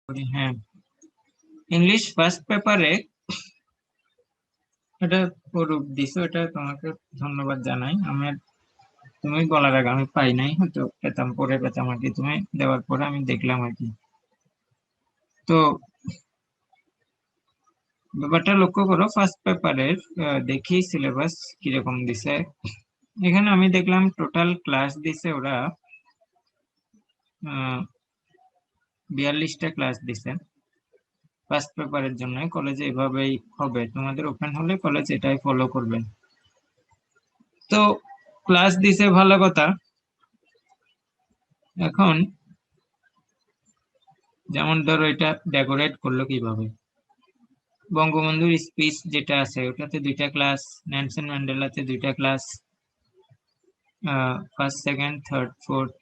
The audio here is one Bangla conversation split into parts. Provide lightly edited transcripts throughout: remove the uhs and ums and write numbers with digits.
করি। হ্যাঁ, ইংলিশ ফার্স্ট পেপারে এটা প্রুফ দিছো, এটা তোমাকে ধন্যবাদ জানাই। তুমি বলার আগে আমি পাই নাই, হয়তো পেতাম, পরে পেতাম আর কি। তুমি দেওয়ার পরে আমি দেখলাম আর কি। তো ব্যাপারটা লক্ষ্য করো, ফার্স্ট পেপারের দেখি সিলেবাস কিরকম দিছে। এখানে আমি দেখলাম টোটাল ক্লাস দিছে ওরা 42টা ক্লাস দিছে ফার্স্ট পেপারের জন্য। কলেজে এভাবেই হবে, তোমাদের ওপেন হলে কলেজ এটাই ফলো করবে। তো ক্লাস দিছে, ভালো কথা। এখন যেমন ধরো এটা ডেকোরেট করলো কিভাবে, বঙ্গবন্ধুর স্পিচ যেটা আছে ওটাতে 2টা ক্লাস, নেলসন ম্যান্ডেলাতে 2টা class, first second third fourth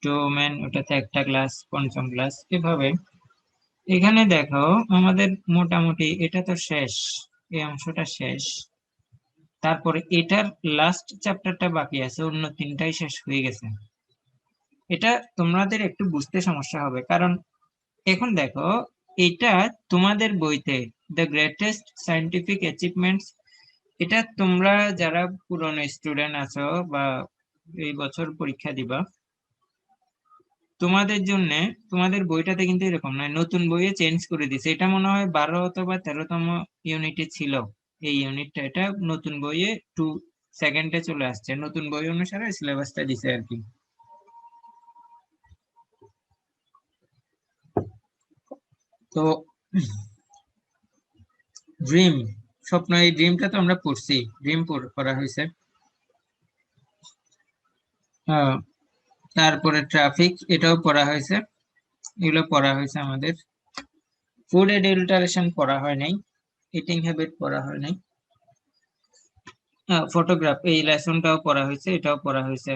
to women ওটাতে একটা ক্লাস, পঞ্চম ক্লাস, এভাবে। এখানে দেখো আমাদের মোটামুটি এটা তো শেষ, এই অংশটা শেষ। তারপরে এটার লাস্ট চ্যাপ্টারটা বাকি আছে, অন্য 3টাই শেষ হয়ে গেছে। এটা তোমাদের একটু বুঝতে সমস্যা হবে, কারণ এখন দেখো এটা তোমাদের বইতে দ্য গ্রেটেস্ট সায়েন্টিফিক অ্যাচিভমেন্টস, এটা তোমরা যারা পুরনো স্টুডেন্ট আছো বা এই বছর পরীক্ষা দিবা, তোমাদের জন্য তোমাদের বইটাতে কিন্তু এরকম নয়, নতুন বইয়ে চেঞ্জ করে দিছে। এটা মনে হয় 12 অথবা 13তম ইউনিটে ছিল এই ইউনিটটা, এটা নতুন বইয়ে 2 সেকেন্ডে চলে আসছে, নতুন বই অনুসারে সিলেবাসটা দিছে আর কি। তো ড্রিম, স্বপ্ন, এই ড্রিমটা তো আমরা পড়ছি, ড্রিম পড়া হয়েছে। হ্যাঁ, তারপরে ট্রাফিক, এটাও পড়া হয়েছে, এগুলো পড়া হয়েছে আমাদের। ফুড এডাল্টারেশন পড়া হয় নাই, ইটিং হ্যাবিট পড়া হয় নাই। ফটোগ্রাফ এই লেসনটাও পড়া হয়েছে, এটাও পড়া হয়েছে।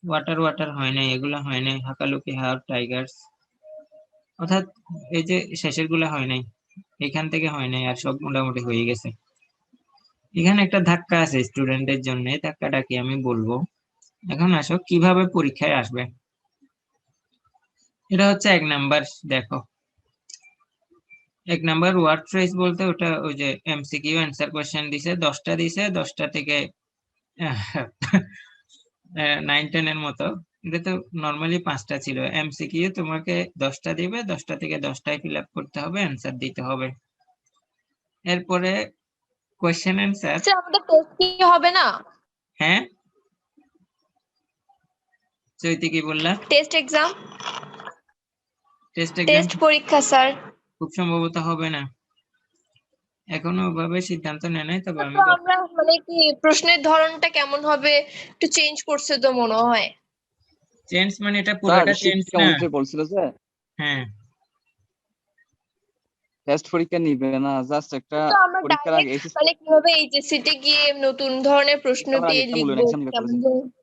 ওয়াটার ওয়াটার হয় নাই, এগুলো হয় নাই। হাকালুকি হাওর টাইগার্স, অর্থাৎ এই যে শেষের গুলা হয় নাই, এখান থেকে হয় নাই, আর সব মোটামুটি হয়ে গেছে। এখানে একটা ধাক্কা আছে স্টুডেন্টের জন্য, এই ধাক্কাটা কি আমি বলবো। এখন আসো কিভাবে পরীক্ষায় আসবে। এটা হচ্ছে 1 নাম্বার। দেখো 1 নাম্বার ওয়ার্ড ফ্রেজ বলতে ওটা ওই যে এমসিকিউ অ্যান্সার কোয়েশ্চেন দিছে, 10টা দিছে, 10টা থেকে 9-10 এর মতো। এটা তো নর্মালি 5টা ছিল। এমসিকিউ তোমাকে 10টা দিবে, 10টা থেকে 10টাই ফিল আপ করতে হবে, অ্যান্সার দিতে হবে। এরপরে কোয়েশ্চেন অ্যান্সার। স্যার আমাদের টেস্ট কি হবে না? হ্যাঁ, চৈতি কি বললা? Test exam, test exam test পরীক্ষা স্যার। খুব সম্ভবত হবে না, এখনো ওভাবে সিদ্ধান্ত নেয় নাই, তবে তো আমি আমরা মানে কি প্রশ্নের ধরনটা কেমন হবে একটু চেঞ্জ করছে তো মনে হয়। চেঞ্জ মানে এটা স্যার পুরোটা চেঞ্জ শিক্ষা না। মন্ত্রী বলছিল যে হ্যাঁ, টেস্ট পরীক্ষা নিবে না, জাস্ট একটা তো আমরা পরীক্ষার আগে ডাইরেক্ট মানে কিভাবে এইচএসসি তে গিয়ে নতুন ধরনের প্রশ্ন পরীক্ষার আগে পেয়ে একটা মূল্যায়ন লিখবো এক্সাম নিবে কেমন কলেজে। করে?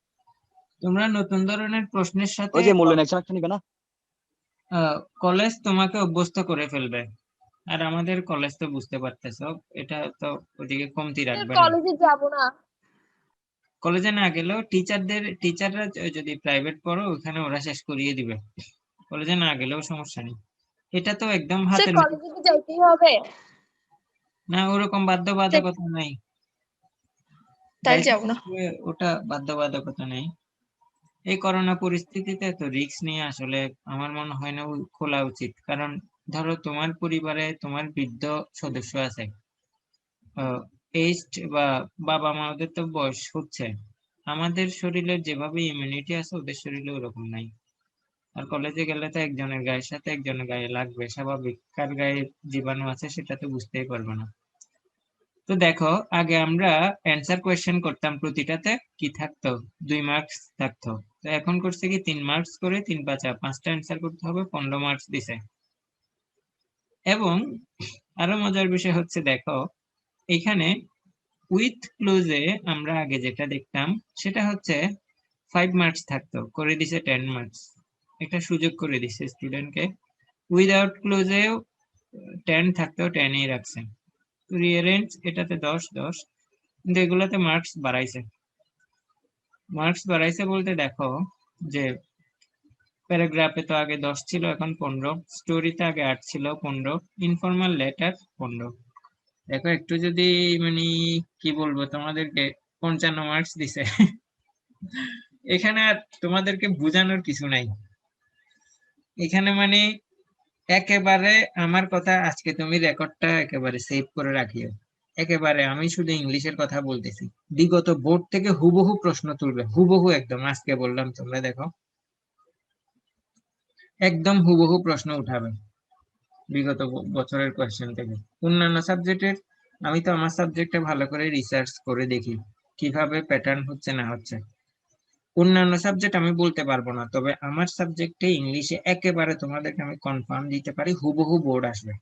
তোমরা নতুন ধরনের প্রশ্নের সাথে ওই যে মূল্যায়ন এক্সাম একটা নিবে না। কলেজ তোমাকে অভ্যস্ত করে ফেলবে। আর আমাদের কলেজ তো বুঝতে পারতেছো, এটা তো ওদিকে কমতি রাখবে না। কলেজে যাব না। কলেজে না গেলেও টিচাররা যদি প্রাইভেট পড়ো ওখানে ওরা শেষ করিয়ে দিবে, কলেজে না গেলেও সমস্যা নেই। এটা তো একদম স্যার হাতের মুঠো। কলেজে কি যাইতেই হবে? না, ওরকম বাধ্যবাধকতা নাই, তাহলে যাইতে যাব না। হবে, ওটা বাধ্যবাধকতা নেই। এই করোনা পরিস্থিতিতে তো রিস্ক নিয়ে আসলে আমার মনে হয় না খোলা উচিত। কারণ ধরো তোমার পরিবারে তোমার বৃদ্ধ সদস্য আছে, এইজড বা বাবা মা, ওদের তো বয়স হচ্ছে। আমাদের শরীরের যেভাবে ইমিউনিটি আছে ওদের শরীরে ওরকম নাই। আর কলেজে গেলে তো একজনের গায়ের সাথে একজনের গায়ে লাগবে, স্বাভাবিক। কার গায়ে জীবাণু আছে সেটা তো বুঝতেই পারবে না। তো দেখো আগে আমরা অ্যান্সার কোয়েশ্চেন করতাম, প্রতিটাতে কি থাকতো, 2 মার্কস থাকতো। তো এখন করছে কি 3 মার্কস করে, 3 5 5টা অ্যান্সার করতে হবে, 15 মার্কস দিছে। এবং আরো মজার বিষয় হচ্ছে দেখো এখানে উইথ ক্লোজে আমরা আগে যেটা দেখতাম সেটা হচ্ছে 5 মার্কস থাকতো, করে দিছে 10 মার্কস। একটা সুযোগ করে দিছে স্টুডেন্টকে। উইদাউট ক্লোজেও 10 থাকতেও 10ই রাখছে। রিয়ারেঞ্জ এটাতে 10 10, কিন্তু এগুলাতে মার্কস বাড়াইছে। মার্কস বাড়াইছে বলতে দেখো যে প্যারাগ্রাফে তো আগে 10 ছিল, এখন 15। স্টোরিতে আগে 8 ছিল, 15। Informal letter 15। দেখো একটু যদি মানে কি বলবো তোমাদেরকে, 55 মার্কস দিছে। এখানে আর তোমাদেরকে বোঝানোর কিছু নাই। এখানে মানে একেবারে আমার কথা, আজকে তুমি রেকর্ডটা একেবারে সেভ করে রাখিও। একেবারে আমি শুধু ইংলিশের কথা বলতেছি, বিগত বোর্ড থেকে হুবহু প্রশ্ন তুলবে, হুবহু একদম। আজকে বললাম, তোমরা দেখো একদম হুবহু প্রশ্ন উঠাবে বিগত বছরের কোয়েশ্চেন থেকে। অন্যান্য সাবজেক্টের আমি তো আমার সাবজেক্টে ভালো করে রিসার্চ করে দেখি কিভাবে প্যাটার্ন হচ্ছে না হচ্ছে। অন্যান্য সাবজেক্ট আমি বলতে পারবো না, তবে আমার সাবজেক্টে ইংলিশে একেবারে তোমাদেরকে আমি কনফার্ম দিতে পারি হুবহু বোর্ড আসবে।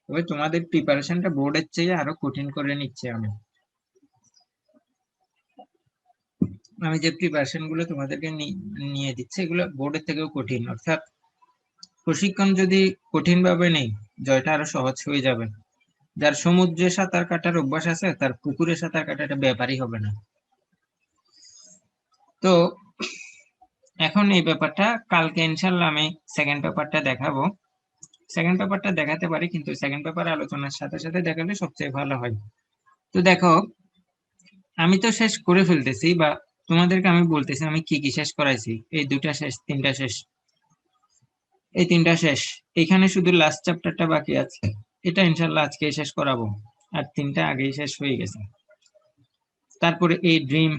তবে তোমাদের প্রিপারেশনটা বোর্ডের চেয়ে আরো কঠিন করে নিচ্ছে আমি। আমি যে প্রিপারেশন গুলো তোমাদেরকে নিয়ে দিচ্ছি, এগুলো বোর্ডের থেকেও কঠিন। অর্থাৎ প্রশিক্ষণ যদি কঠিন ভাবে নেই, জয়টা আরো সহজ হয়ে যাবে। যার সমুদ্রে সাঁতার কাটার অভ্যাস আছে, তার পুকুরে সাঁতার কাটাটা ব্যাপারই হবে না। তো এখন এই ব্যাপারটা কালকে ইনশাল্লাহ আমি সেকেন্ড পেপারটা দেখাবো। সেকেন্ড পেপারটা দেখাতে পারি, কিন্তু সেকেন্ড পেপার আলোচনার সাথে সাথে দেখালে সবচেয়ে ভালো হয়। তো দেখো, আমি তো শেষ করে ফেলতেছি, বা তোমাদেরকে আমি বলতেছি আমি কি কি শেষ করাইছি। এই 2টা শেষ, 3টা শেষ, এই 3টা শেষ। এখানে শুধু লাস্ট চ্যাপ্টারটা বাকি আছে, এটা ইনশাল্লাহ আজকে শেষ করাবো। আর 3টা আগেই শেষ হয়ে গেছে। তারপরে এই ড্রিম,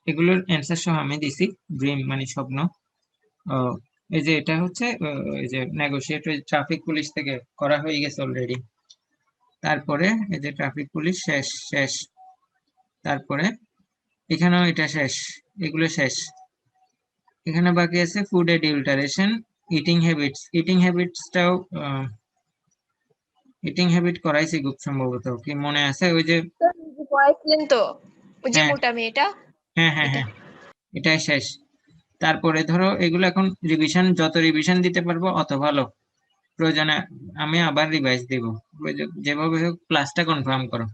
এগুলোর অ্যান্সার সহ আমি দিছি। ড্রিম মানে স্বপ্ন। এই যে এটা হচ্ছে এই যে নেগোশিয়েট ট্রাফিক পুলিশ থেকে করা হয়ে গেছে অলরেডি। তারপরে এই যে ট্রাফিক পুলিশ শেষ শেষ। তারপরে এখানেও এটা শেষ, এগুলো শেষ। এখানে বাকি আছে food adulteration, eating habits. Eating habit করাইছি খুব সম্ভবত, কি মনে আছে? ওই যে পড়াইছিলেন তো, ওই যে হ্যাঁ মোটা মেয়েটা, হ্যাঁ হ্যাঁ এটা। হ্যাঁ, এটাই শেষ। তারপরে ধরো এগুলো এখন রিভিশন, যত রিভিশন দিতে পারবো অত ভালো। প্রয়োজনে আমি আবার রিভাইজ দিব। যেভাবে হোক ক্লাসটা কনফার্ম করো।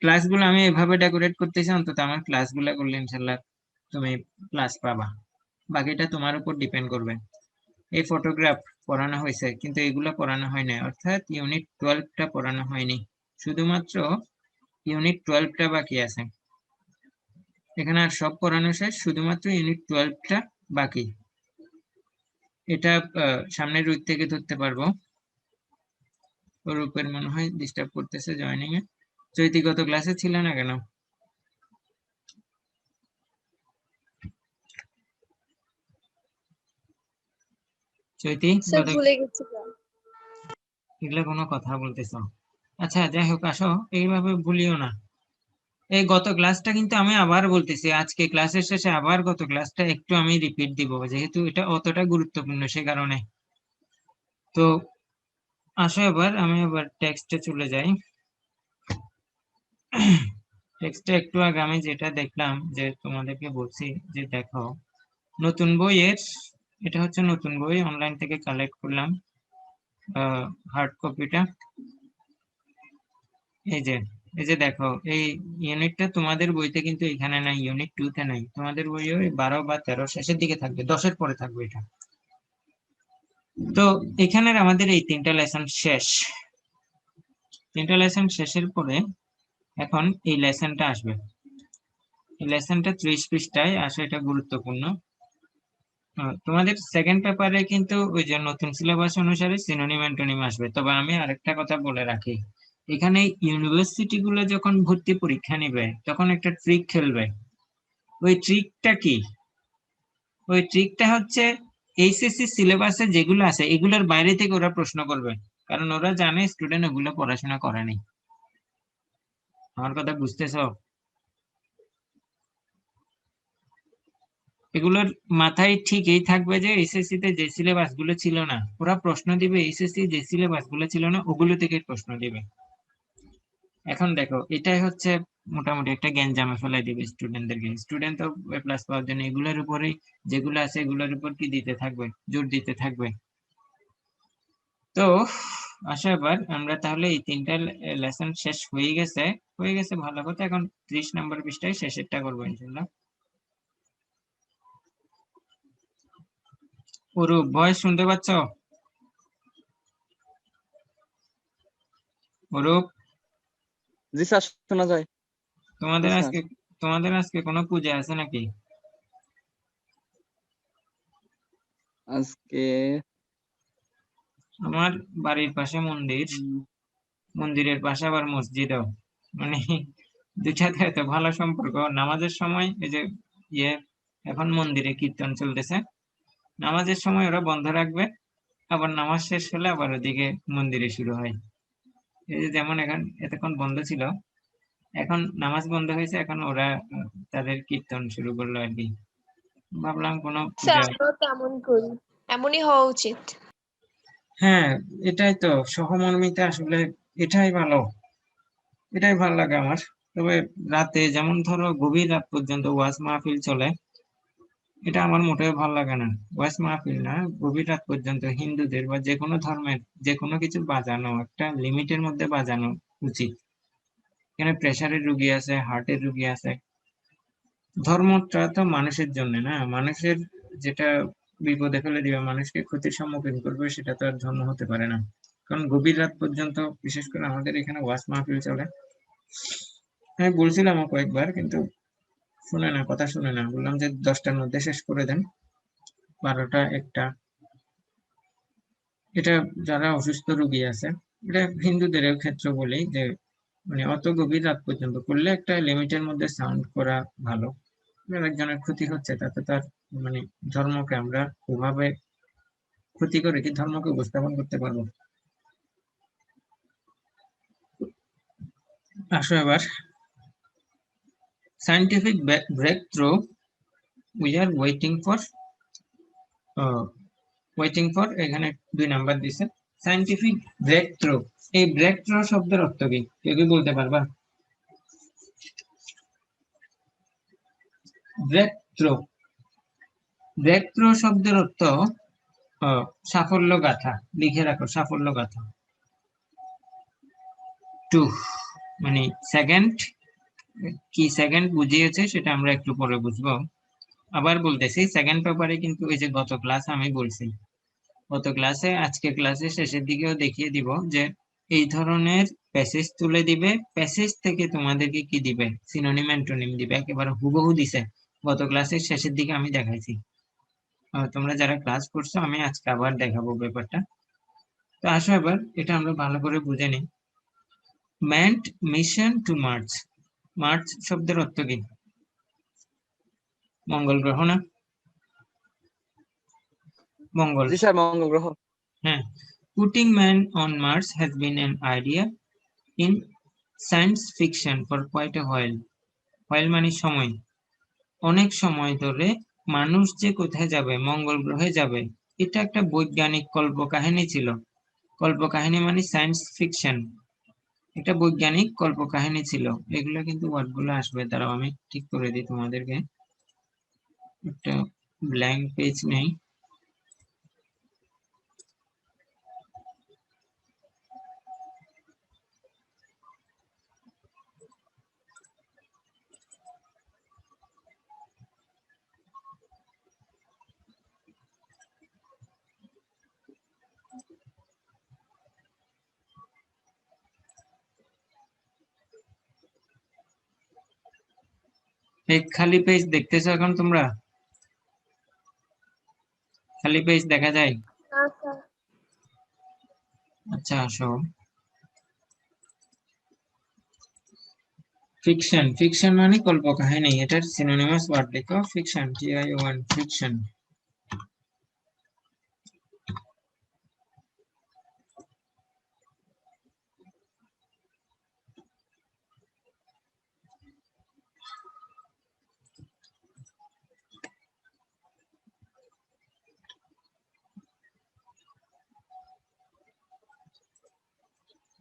ক্লাসগুলো আমি এভাবে ডেকোরেট করতেছি, অন্তত আমার ক্লাসগুলো করলে ইনশাল্লাহ তুমি ক্লাস পাবা। বাকিটা তোমার উপর ডিপেন্ড করবে। এই ফটোগ্রাফ পড়ানো হয়েছে, কিন্তু এগুলো পড়ানো হয় না, অর্থাৎ ইউনিট 12টা পড়ানো হয়নি। শুধুমাত্র ইউনিট 12টা বাকি আছে। এখানে আর সব পড়ানো শেষ, শুধুমাত্র ইউনিট 12টা বাকি। এটা সামনের উইক থেকে ধরতে পারবো। রূপের মনে হয় ডিস্টার্ব করতেছে জয়েনিং এ। চৈতিগত ক্লাসে ছিল না কেন? চৈতি স্যার গত, ভুলে গেছিলাম। এগুলা কোনো কথা বলতেছ? আচ্ছা যাই হোক, আসো, এইভাবে ভুলিও না। এই গত ক্লাসটা কিন্তু আমি আবার বলতেছি, আজকে ক্লাসের শেষে আবার গত ক্লাসটা একটু আমি রিপিট দিব, যেহেতু এটা অতটা গুরুত্বপূর্ণ সে কারণে। তো আসো, আমি এবার টেক্সটে চলে যাই। টেক্সটে একটু আগে আমি যেটা দেখলাম, যে তোমাদেরকে বলছি যে দেখো, নতুন বইয়ের, এটা হচ্ছে নতুন বই, অনলাইন থেকে কালেক্ট করলাম হার্ড কপিটা। এই যে, এই যে দেখো, এই ইউনিটটা তোমাদের বইতে কিন্তু এখানে নাই, ইউনিট 2 তে নাই। তোমাদের বইয়ে ওই 12 বা 13 শেষের দিকে থাকবে, 10-এর পরে থাকবে এটা। তো এখানের আমাদের এই 3টা লেসন শেষ। 3টা লেসন শেষের পরে এখন এই লেসনটা আসবে। এই লেসনটা 30 পৃষ্ঠায় আসে, এটা গুরুত্বপূর্ণ। তোমাদের সেকেন্ড পেপারে কিন্তু ওই যে নতুন সিলেবাস অনুসারে সিনোনিম অ্যান্টোনিম আসবে। তবে আমি আরেকটা কথা বলে রাখি, এখানে ইউনিভার্সিটি গুলো যখন ভর্তি পরীক্ষা নিবে তখন একটা ট্রিক খেলবে। ওই ট্রিকটা কি? ওই ট্রিকটা হচ্ছে এইচএসসি সিলেবাসে যেগুলো আছে এগুলোর বাইরে থেকে ওরা প্রশ্ন করবে, কারণ ওরা জানে স্টুডেন্ট ওগুলো পড়াশোনা করেনি। আমার কথা বুঝতেছো? এগুলোর মাথায় ঠিক এই থাকবে যে এইচএসসি তে যে সিলেবাস গুলো ছিল না, ওরা প্রশ্ন দিবে এইচএসসি যে সিলেবাস গুলো ছিল না ওগুলো থেকে প্রশ্ন দিবে। এখন দেখো, এটাই হচ্ছে মোটামুটি একটা গ্যাঞ্জামে ফেলাই দিবে স্টুডেন্টদেরকে। স্টুডেন্ট তো এ প্লাস পাওয়ার জন্য এগুলোর উপরেই, যেগুলো আছে এগুলোর উপর কি দিতে থাকবে, জোর দিতে থাকবে। তো আসো, এবার আমরা তাহলে এই 3টা লেসন শেষ হয়ে গেছে। হয়ে গেছে ভালো কথা। এখন 30 নম্বর পৃষ্ঠায় শেষেরটা করবো ইনশাল্লাহ। অরূপ ভয়েস শুনতে পাচ্ছ? অরূপ, জি স্যার, শোনা যায়। জি তোমাদের স্যার। আজকে তোমাদের আজকে কোনো পূজা আছে নাকি? আজকে আমার বাড়ির পাশে মন্দির, মন্দিরের পাশে আবার মসজিদও, মানে দুইটাতে এত ভালো সম্পর্ক। নামাজের সময় এই যে ইয়ে এখন মন্দিরে কীর্তন চলতেছে, নামাজের সময় ওরা বন্ধ রাখবে, আবার নামাজ শেষ হলে আবার ওদিকে মন্দিরে শুরু হয়। এই যে যেমন এখন এতক্ষণ বন্ধ ছিল, এখন নামাজ বন্ধ হয়েছে, এখন ওরা তাদের কীর্তন শুরু করলো আর কি। ভাবলাম কোনো স্যার পূজা। আমরাও তেমন করি, এমনই হওয়া উচিত। হ্যাঁ, এটাই তো সহমর্মিতা, আসলে এটাই ভালো, এটাই ভালো লাগে আমার। তবে রাতে যেমন ধরো গভীর রাত পর্যন্ত ওয়াজ মাহফিল চলে, এটা আমার মোটেও ভালো লাগে না। ওয়াজ মাহফিল না, গভীর রাত পর্যন্ত হিন্দুদের বা যে কোনো ধর্মের যে কোনো কিছু বাজানো একটা লিমিটের মধ্যে বাজানো উচিত। এখানে প্রেসারের রুগী আছে, হার্টের রুগী আছে। ধর্মটা তো মানুষের জন্য না, মানুষের যেটা বিপদে ফেলে দিবে, মানুষকে ক্ষতির সম্মুখীন করবে, সেটা তো আর ধর্ম হতে পারে না। কারণ গভীর রাত পর্যন্ত বিশেষ করে আমাদের এখানে ওয়াজ মাহফিল চলে। আমি বলছিলাম কয়েকবার, কিন্তু শুনে না, কথা শুনে না। বললাম যে 10টার মধ্যে শেষ করে দেন, 12টা 1টা। এটা যারা অসুস্থ রোগী আছে, এটা হিন্দুদের ক্ষেত্রে বলি যে মানে অত গভীর রাত পর্যন্ত করলে একটা লিমিটের মধ্যে সাউন্ড করা ভালো। এবার একজনের ক্ষতি হচ্ছে, তাতে তার মানে ধর্মকে আমরা ওভাবে ক্ষতি করে কি ধর্মকে উপস্থাপন করতে পারবো? আসো এবার, scientific breakthrough we are waiting for, এখানে 2 নাম্বার দিছে। সায়েন্টিফিক ব্রেক থ্রু, এই ব্রেক থ্রু শব্দের অর্থ কি কেউ কি বলতে পারবা? ব্রেক থ্রু, ব্রেক থ্রু শব্দের অর্থ সাফল্য গাথা। লিখে রাখো, সাফল্য গাথা। টু মানে সেকেন্ড, কি সেকেন্ড বুঝিয়েছে সেটা আমরা একটু পরে বুঝবো। আবার বলতেছি, সেকেন্ড পেপারে কিন্তু এই যে গত ক্লাস আমি বলছি, গত ক্লাসে আজকের ক্লাসে শেষের দিকেও দেখিয়ে দিব যে এই ধরনের প্যাসেজ তুলে দিবে, প্যাসেজ থেকে তোমাদেরকে কি দিবে, সিনোনিম অ্যান্টোনিম দিবে, একেবারে হুবহু দিছে। গত ক্লাসের শেষের দিকে আমি দেখাইছি। তোমরা যারা ক্লাস করছো, আমি আজকে আবার দেখাবো ব্যাপারটা। তো আসো এবার এটা আমরা ভালো করে বুঝে নিই। ম্যান্ড মিশন টু মার্চ, মার্চ শব্দের অর্থ কি? মঙ্গল গ্রহ না? মঙ্গল, জি স্যার, মঙ্গল গ্রহ। হ্যাঁ। Putting man on Mars has been an idea in science fiction for quite a while. While মানে সময়, অনেক সময় ধরে মানুষ যে কোথায় যাবে, মঙ্গল গ্রহে যাবে, এটা একটা বৈজ্ঞানিক কল্পকাহিনী ছিল। কল্পকাহিনী মানে সায়েন্স ফিকশন, এটা বৈজ্ঞানিক কল্পকাহিনী ছিল। এগুলো কিন্তু ওয়ার্ডগুলো আসবে, দাঁড়াও আমি ঠিক করে দিই তোমাদেরকে। একটা ব্ল্যাঙ্ক পেজ নেই। এই খালি পেজ দেখতেছো এখন তোমরা? খালি পেজ দেখা যায়? আচ্ছা আচ্ছা আসো। ফিকশন, ফিকশন মানে কল্পকাহিনী, এটার সিনোনিমাস ওয়ার্ড লিখো, ফিকশন, TION, ফিকশন।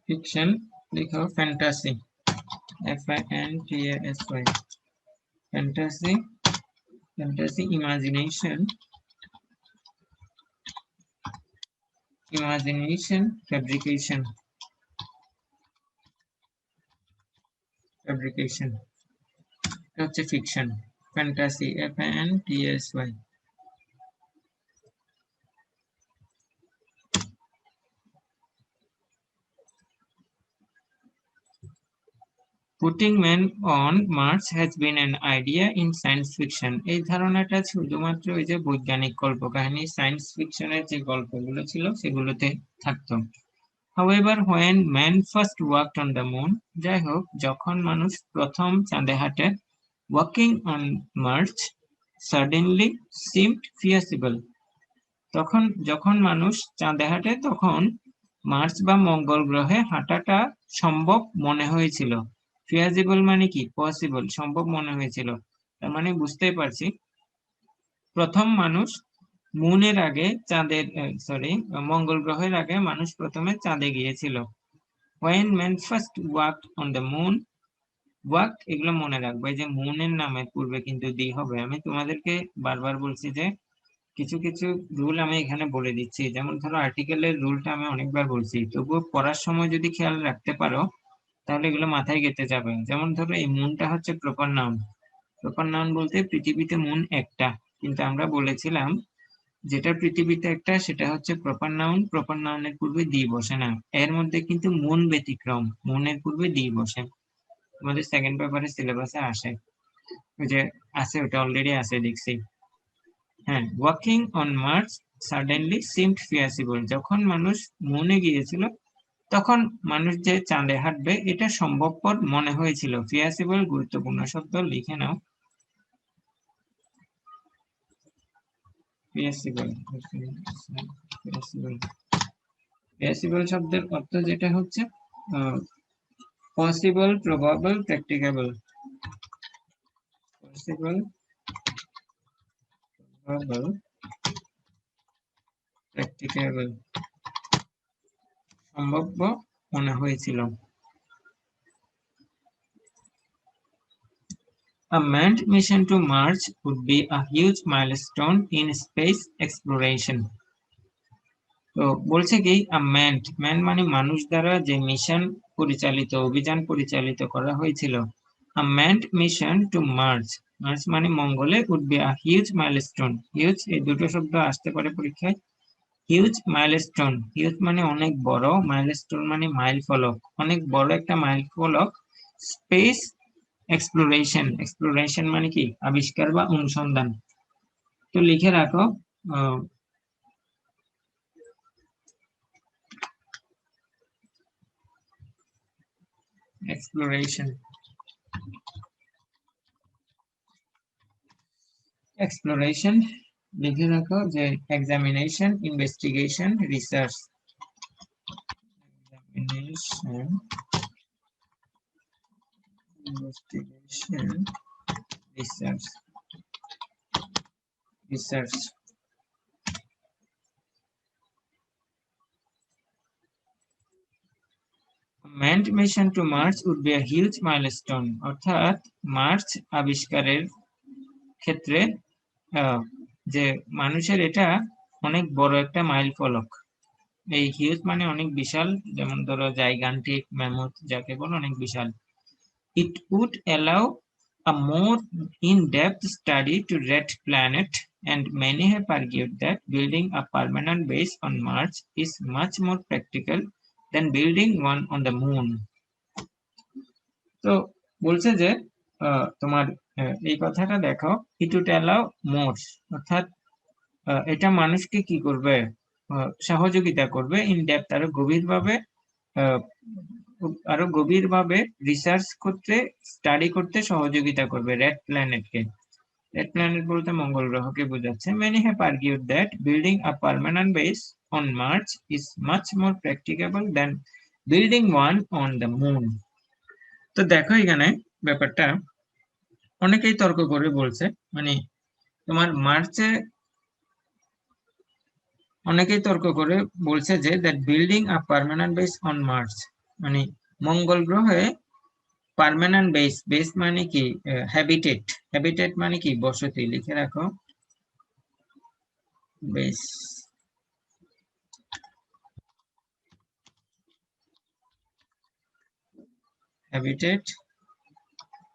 ফিকশন লিখো, fantasy, FANTASY, fantasy, fantasy, imagination, imagination, fabrication, fabrication, এটা হচ্ছে fiction. Fantasy, FANTASY। Putting man on Mars has been an idea in science fiction. এই ধারণাটা শুধুমাত্র ওই যে বৈজ্ঞানিক কল্পকাহিনী সায়েন্স ফিকশনের যে গল্পগুলো ছিল সেগুলোতে থাকতো। However, when man first walked on the moon, যাই হোক যখন মানুষ প্রথম চাঁদে হাঁটে, walking on Mars suddenly seemed feasible. যখন মানুষ চাঁদে হাঁটে তখন মার্স বা মঙ্গল গ্রহে হাঁটাটা সম্ভব মনে হয়েছিল। ফিয়াজিবল মানে কি? পসিবল, সম্ভব মনে হয়েছিল। তার মানে বুঝতেই পারছি প্রথম মানুষ মুনের আগে মঙ্গল গ্রহের আগে মানুষ প্রথমে চাঁদে গিয়েছিল। When man first walked on the moon, walk এগুলো মনে রাখবে যে মুনের নামের পূর্বে কিন্তু দি হবে। আমি তোমাদেরকে বারবার বলছি যে কিছু কিছু রুল আমি এখানে বলে দিচ্ছি, যেমন ধরো আর্টিকেলের রুলটা আমি অনেকবার বলছি, তবুও পড়ার সময় যদি খেয়াল রাখতে পারো তাহলে এগুলো মাথায় গেঁথে যাবে। যেমন ধরো এই মুনটা হচ্ছে প্রপার নাউন। প্রপার নাউন বলতে পৃথিবীতে মুন একটা, কিন্তু আমরা বলেছিলাম যেটা পৃথিবীতে একটা সেটা হচ্ছে প্রপার নাউন। প্রপার নাউনের পূর্বে দি বসে না। এর মধ্যে কিন্তু মুন ব্যতিক্রম, মুনের পূর্বে দি বসে। আমাদের সেকেন্ড পেপারের সিলেবাসে আসে, ওই যে আছে, ওটা অলরেডি আছে দেখছি। হ্যাঁ, walking on Mars suddenly seemed feasible, যখন মানুষ মুনে গিয়েছিল তখন মানুষ যে চাঁদে হাঁটবে এটা সম্ভবপর মনে হয়েছিল। ফিয়াসিবল গুরুত্বপূর্ণ শব্দ, লিখে নাও। ফিয়াসিবল, ফিয়াসিবল শব্দের অর্থ যেটা হচ্ছে পসিবল, প্রবাবল, প্র্যাকটিকেবল। পসিবল, প্রবাবল, প্র্যাকটিকেবল, সম্ভাব্য মনে হয়েছিল। A manned mission to Mars would be a huge milestone in space exploration. তো বলছে কি ম্যান মানে মানুষ দ্বারা যে মিশন পরিচালিত, অভিযান পরিচালিত করা হয়েছিল। A manned mission to Mars, Mars মানে মঙ্গলে, would be a huge milestone. Huge এই দুটো শব্দ আসতে পারে পরীক্ষায়। Huge, milestone. হিউজ মানে অনেক বড়, মাইলস্টোন মানে মাইল ফলক, অনেক বড় একটা মাইল ফলক। স্পেস এক্সপ্লোরেশন, এক্সপ্লোরেশন মানে কি? আবিষ্কার বা অনুসন্ধান। তো লিখে রাখো এক্সপ্লোরেশন। এক্সপ্লোরেশন লিখে রাখো যে examination, investigation, research. Examination, investigation, research, research. Manned mission to Mars would be a huge milestone. অর্থাৎ মার্স আবিষ্কারের ক্ষেত্রে যে মানুষের এটা অনেক বড় একটা মাইল ফলক। এই হিউজ মানে অনেক বিশাল, যেমন ধরো জাইগান্টিক, ম্যামথ যাকে বলো, অনেক বিশাল। It would allow a more in-depth study to red planet, and many have argued that building a permanent base on Mars is much more practical than building one on the moon. তো বলছে যে তোমার এই কথাটা দেখো, it would allow more, অর্থাৎ এটা মানুষকে কি করবে? সহযোগিতা করবে, ইন ডেপথ, আরো গভীরভাবে রিসার্চ করতে, স্টাডি করতে সহযোগিতা করবে রেড প্ল্যানেটকে। রেড প্ল্যানেট বলতে মঙ্গল গ্রহকে বোঝাচ্ছে। Many have argued that building a permanent base on Mars is much more practicable than building one on the moon. তো দেখো এখানে ব্যাপারটা অনেকেই তর্ক করে বলছে, মানে তোমার মার্চে অনেকেই তর্ক করে বলছে যে that building a permanent base on Mars, মানে মঙ্গল গ্রহে পার্মানেন্ট বেস, বেস মানে কি? হ্যাবিটেট, হ্যাবিটেট মানে কি? বসতি। লিখে রাখো base. Habitat,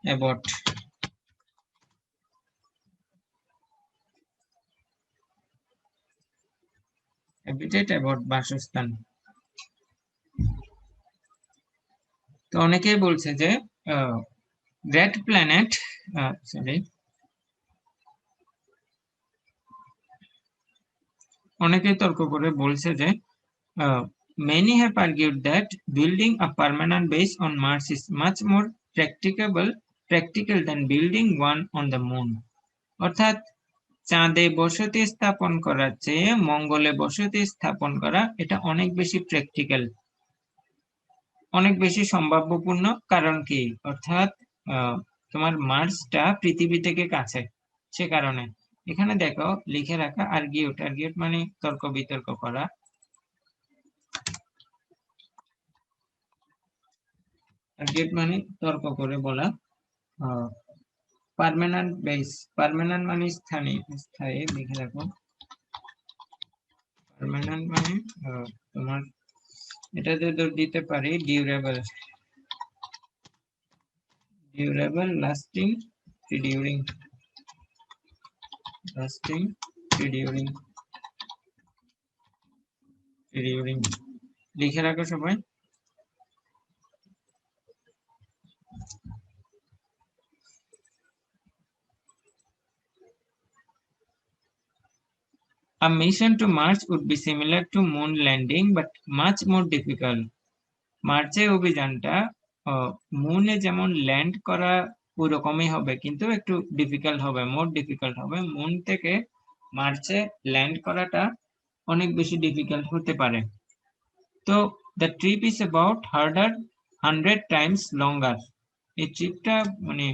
Abbott. Habitat, Abbott, বাসস্থান। তো অনেকেই বলছে যে red planet, sorry, অনেকেই তর্ক করে বলছে যে many have argued that building a permanent base on Mars is much more practical than building one on the moon. অর্থাৎ চাঁদে বসতি স্থাপন করার চেয়ে মঙ্গলে বসতি স্থাপন করা এটা অনেক বেশি প্র্যাকটিক্যাল, অনেক বেশি সম্ভাব্যপূর্ণ। কারণ কি, অর্থাৎ তোমার মার্সটা পৃথিবী থেকে কাছে, সে কারণে। এখানে দেখো লিখে রাখা আর্গিউট, আর্গিউট মানে তর্ক বিতর্ক করা। আর্গিউট মানে তর্ক করে বলা। পার্মানেন্ট বেস, পার্মানেন্ট মানে স্থায়ী, স্থায়ী লিখে রাখো। পার্মানেন্ট মানে তোমার এটাতে তো দিতে পারি ডিউরেবল, ডিউরেবল, লাস্টিং, রিডিউরিং, লাস্টিং, রিডিউরিং, রিডিউরিং লিখে রাখো সবাই। A mission to Mars would be similar to moon landing but much more difficult. মার্চে অভিযানটা মুনে যেমন ল্যান্ড করা ওরকমই হবে, কিন্তু একটু ডিফিকাল্ট হবে, মোর ডিফিকাল্ট হবে। মুন থেকে মার্চে ল্যান্ড করাটা অনেক বেশি ডিফিকাল্ট হতে পারে। তো the trip is about 100 times longer. এই ট্রিপটা মানে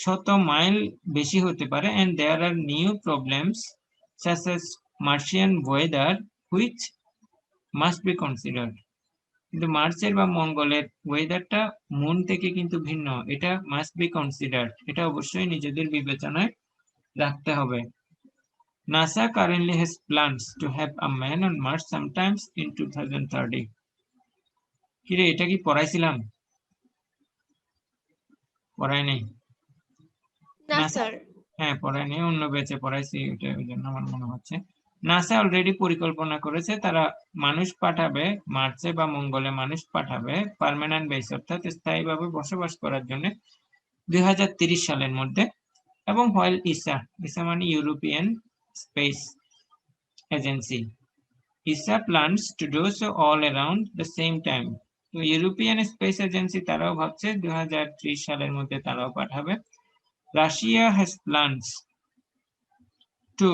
100 মাইল বেশি হতে পারে। and there are new problems such as Martian weather which must be considered. কিন্তু মার্চের বা মঙ্গলের ওয়েদারটা মুন থেকে কিন্তু ভিন্ন, এটা মাস্ট বি কনসিডার্ড, এটা অবশ্যই নিজেদের বিবেচনায় রাখতে হবে। NASA currently has plans to have a man on Mars sometimes in 2030. কিরে এটা কি পড়াইছিলাম? পড়াই নাই না স্যার। হ্যাঁ পড়াই নাই, অন্য ব্যাচে পড়াইছি, এটা ওই জন্য আমার মনে হচ্ছে। নাসা অলরেডি পরিকল্পনা করেছে তারা মানুষ পাঠাবে মার্সে বা মঙ্গলে, মানুষ পাঠাবে পার্মানেন্ট বেস অর্থাৎ স্থায়ীভাবে বসবাস করার জন্য 2030 সালের মধ্যে। এবং হোয়াইল ইসা মানে European space agency, Isa plans to do so all around the same time. তো ইউরোপিয়ান স্পেস এজেন্সি তারাও ভাবছে 2030 সালের মধ্যে তারাও পাঠাবে। Russia has plans two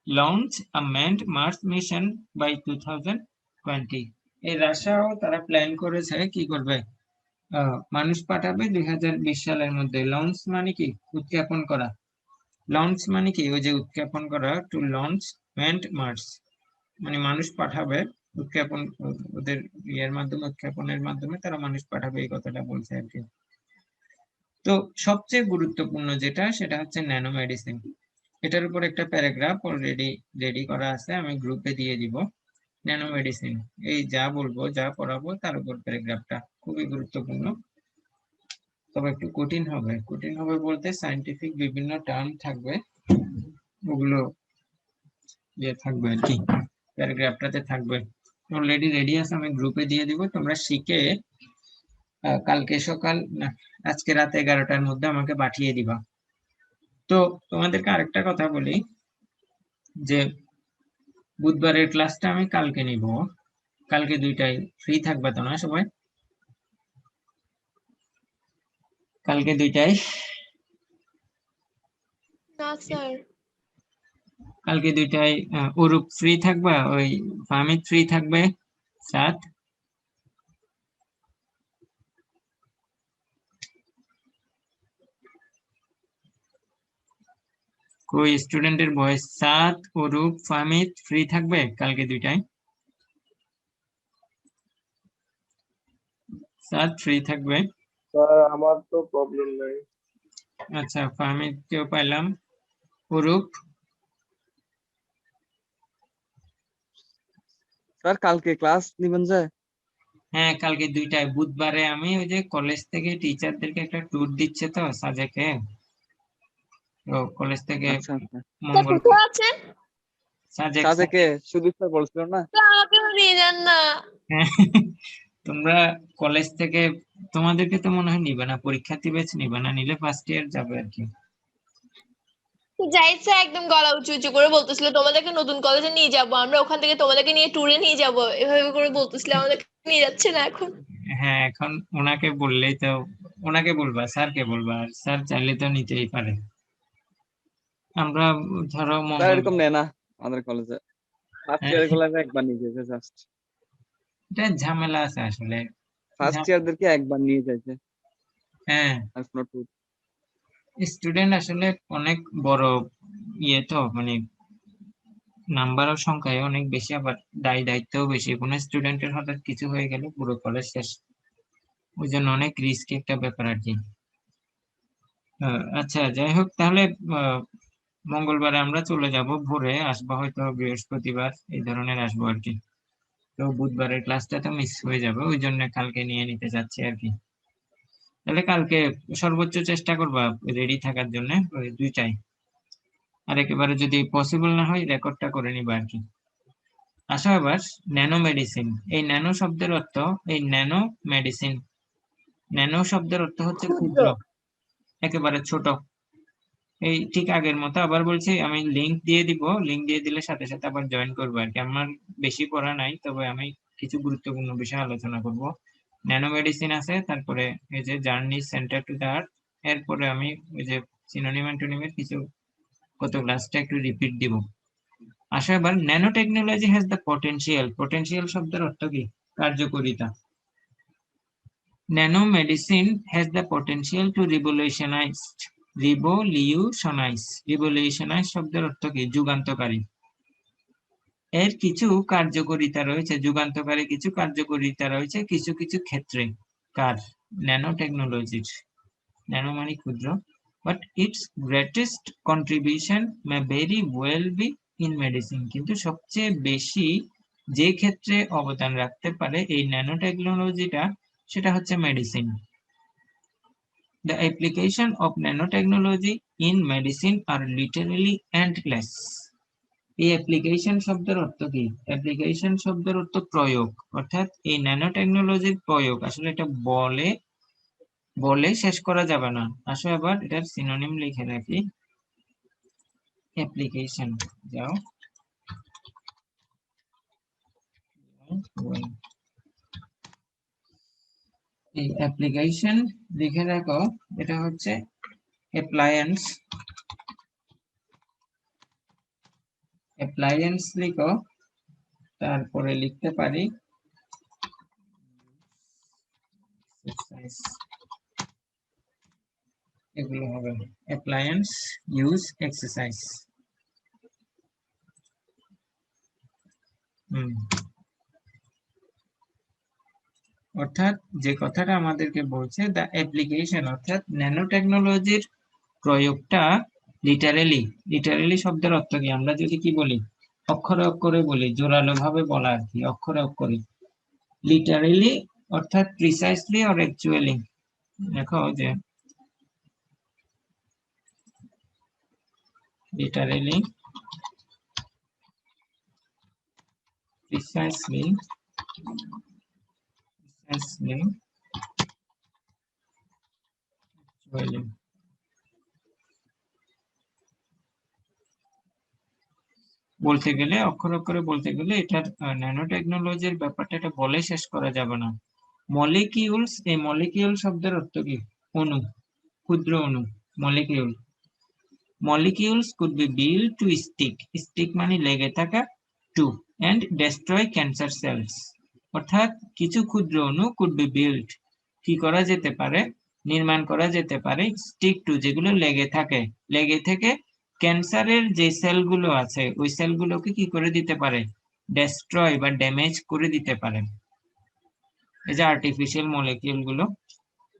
launch a manned Mars mission by 2020. এই রাশিয়াও তারা প্ল্যান করেছে কি করবে, মানুষ পাঠাবে 2020 সালের মধ্যে। লঞ্চ মানে কি, উৎক্ষেপণ করা। লঞ্চ মানে কি, ওই যে উৎক্ষেপণ করা, টু লঞ্চ ম্যান্ড মার্স মানে মানুষ পাঠাবে, উৎক্ষেপণ ওদের ইয়ের মাধ্যমে, উৎক্ষেপণের মাধ্যমে তারা মানুষ পাঠাবে, এই কথাটা বলছে আর কি। তো সবচেয়ে গুরুত্বপূর্ণ যেটা সেটা হচ্ছে ন্যানো মেডিসিন। এটার উপর একটা প্যারাগ্রাফ অলরেডি রেডি করা আছে, আমি গ্রুপে দিয়ে দিব। ন্যানো মেডিসিন, এই যা বলবো যা পড়াবো তার উপর প্যারাগ্রাফটা খুবই গুরুত্বপূর্ণ, তবে একটু কঠিন হবে। কঠিন হবে বলতে সায়েন্টিফিক বিভিন্ন টার্ম থাকবে, ওগুলো ইয়ে থাকবে আর কি, প্যারাগ্রাফটাতে থাকবে। অলরেডি রেডি আছে, আমি গ্রুপে দিয়ে দিব, তোমরা শিখে কালকে সকাল না আজকে রাত 11টার মধ্যে আমাকে পাঠিয়ে দিবা। তো তোমাদেরকে আরেকটা কথা বলি যে বুধবারের ক্লাসটা আমি কালকে নিব, কালকে 2টায় ফ্রি থাকবে তো না সবাই? কালকে 2টায়? না স্যার। কালকে 2টায় অরূপ ফ্রি থাকবা, ওই ফাহমিদ ফ্রি থাকবে, সাত কই স্টুডেন্টের ভয়েস, সাত, অরূপ, ফাহমিদ ফ্রি থাকবে কালকে 2টায়? সাত ফ্রি থাকবে? স্যার আমার তো প্রবলেম নাই। আচ্ছা ফাহমিদ কেও পাইলাম, অরূপ? স্যার কালকে ক্লাস নিবেন যে? হ্যাঁ কালকে 2টায়, বুধবারে আমি ওই যে কলেজ থেকে টিচারদেরকে একটা ট্যুর দিচ্ছে তো সাজেকে, তো কলেজ থেকে আচ্ছা আচ্ছা। মঙ্গল কোথায় আছেন? সাজেক সাজেকে সুদীপ স্যার বলছিল না? আমাকেও নিয়ে যান না। তোমরা কলেজ থেকে তোমাদেরকে তো মনে হয় নিবে না, পরীক্ষার্থী ব্যাচ নিবে না, নিলে ফার্স্ট ইয়ার যাবে আর কি। যাইছে একদম গলা উঁচু উঁচু করে বলতেছিল তোমাদেরকে নতুন কলেজে নিয়ে যাব, আমরা ওখান থেকে তোমাদেরকে নিয়ে ট্যুরে নিয়ে যাব, এভাবে করে বলতেছিল, আমাদেরকে নিয়ে যাচ্ছে না এখন। হ্যাঁ, এখন ওনাকে বললেই তো, ওনাকে বলবা, স্যারকে বলবা, আর স্যার চাইলে তো নিতেই পারে। আমরা ধরো স্যার মঙ্গল, এরকম নেয় না আমাদের কলেজে, ফার্স্ট হ্যাঁ, ইয়ার গুলাকে একবার নিয়ে যেতে জাস্ট, এটা ঝামেলা আছে আসলে। ফার্স্ট ইয়ারদেরকে একবার নিয়ে যাইতে, হ্যাঁ, আর কোনো tour। স্টুডেন্ট আসলে অনেক বড় ইয়ে তো, মানে নাম্বার ও সংখ্যায় অনেক বেশি, আবার দায়িত্বও বেশি। কোনো স্টুডেন্টের হঠাৎ কিছু হয়ে গেলে পুরো কলেজ শেষ। ওই জন্য অনেক রিস্কি একটা ব্যাপার আর কি। আচ্ছা, যাই হোক, তাহলে আহ, মঙ্গলবারে আমরা চলে যাব, ভোরে আসবো, হয়তো বৃহস্পতিবার এই ধরনের আসবো আর কি। তো বুধবারের ক্লাসটা তো মিস হয়ে যাবে, ওই জন্য কালকে নিয়ে নিতে চাচ্ছি আর কি। তাহলে কালকে সর্বোচ্চ চেষ্টা করবা রেডি থাকার জন্য ওই দুইটাই, আর একেবারে যদি পসিবল না হয় রেকর্ডটা করে নিবা আর কি। আসো এবার ন্যানো মেডিসিন। এই ন্যানো শব্দের অর্থ, এই ন্যানো মেডিসিন, ন্যানো শব্দের অর্থ হচ্ছে ক্ষুদ্র। ক্ষুদ্র, একেবারে ছোট। এই ঠিক আগের মতো আবার বলছি, আমি লিংক দিয়ে দিব, লিংক দিয়ে দিলে সাথে সাথে আবার জয়েন করবো আর কি। আমার বেশি পড়া নাই, তবে আমি কিছু গুরুত্বপূর্ণ বিষয় আলোচনা করব। ন্যানো মেডিসিন আছে, তারপরে এই যে journey centre to the earth, এরপরে আমি ওই যে সিনোনিম অ্যান্টোনিমের কিছু কত ক্লাসটা একটু রিপিট দিব। আসো এবার, nano technology has the potential, potential শব্দের অর্থ কি? কার্যকারিতা। Nano medicine has the potential to revolutionise, revolutionise শব্দের অর্থ কি? যুগান্তকারী। এর কিছু কার্যকারিতা রয়েছে, যুগান্তকারী কিছু কার্যকারিতা রয়েছে কিছু কিছু ক্ষেত্রে। কার? ন্যানো টেকনোলজির। ন্যানো মানে ক্ষুদ্র, but it's greatest contribution May very well be in medicine, কিন্তু সবচেয়ে বেশি যে ক্ষেত্রে অবদান রাখতে পারে এই ন্যানো টেকনোলজিটা, সেটা হচ্ছে medicine. The application of nanotechnology in medicine are literally endless. এই অ্যাপ্লিকেশন শব্দের অর্থ কি? অ্যাপ্লিকেশন শব্দের অর্থ প্রয়োগ, অর্থাৎ এই ন্যানো টেকনোলজির প্রয়োগ আসলে এটা বলে বলে শেষ করা যাবে না। আসো এবার এটার সিনোনিম লিখে রাখি। অ্যাপ্লিকেশন, যাও, এই অ্যাপ্লিকেশন লিখে রাখো, এটা হচ্ছে অ্যাপ্লায়েন্স, অ্যাপ্লায়েন্স লিখো, তারপরে লিখতে পারি এগুলো হবে অ্যাপ্লায়েন্স ইউজ এক্সারসাইজ। অর্থাৎ যে কথাটা আমাদেরকে বলছে, দ্য অ্যাপ্লিকেশন অর্থাৎ ন্যানো টেকনোলজির প্রয়োগটা লিটারেলি, লিটারেলি শব্দের অর্থ কি? আমরা যদি কি বলি, অক্ষরে অক্ষরে বলি, জোরালো ভাবে বলা আর কি, অক্ষরে অক্ষরে। লিটারেলি অর্থাৎ প্রিসাইসলি অর অ্যাকচুয়ালি। দেখো যে লিটারেলি, প্রিসাইসলি, প্রিসাইসলি, অ্যাকচুয়ালি। বলতে গেলে, অক্ষর অক্ষরে বলতে গেলে, এটার ন্যানো টেকনোলজির ব্যাপারটা এটা বলে শেষ করা যাবে না। মলিকিউলস, এই মলিকিউল শব্দের অর্থ কি? অণু, ক্ষুদ্র অণু, molecule. Molecules could be build to stick, stick মানে লেগে থাকা, to and destroy cancer cells, অর্থাৎ কিছু ক্ষুদ্র অণু কুড বি বিল্ড, কি করা যেতে পারে? নির্মাণ করা যেতে পারে, স্টিক টু যেগুলো লেগে থাকে, লেগে থেকে ক্যান্সারের যে সেলগুলো আছে ওই সেলগুলোকে কি করে দিতে পারে? ডেস্ট্রয় বা ড্যামেজ করে দিতে পারে। এই যে আর্টিফিশিয়াল মলিকিউল গুলো,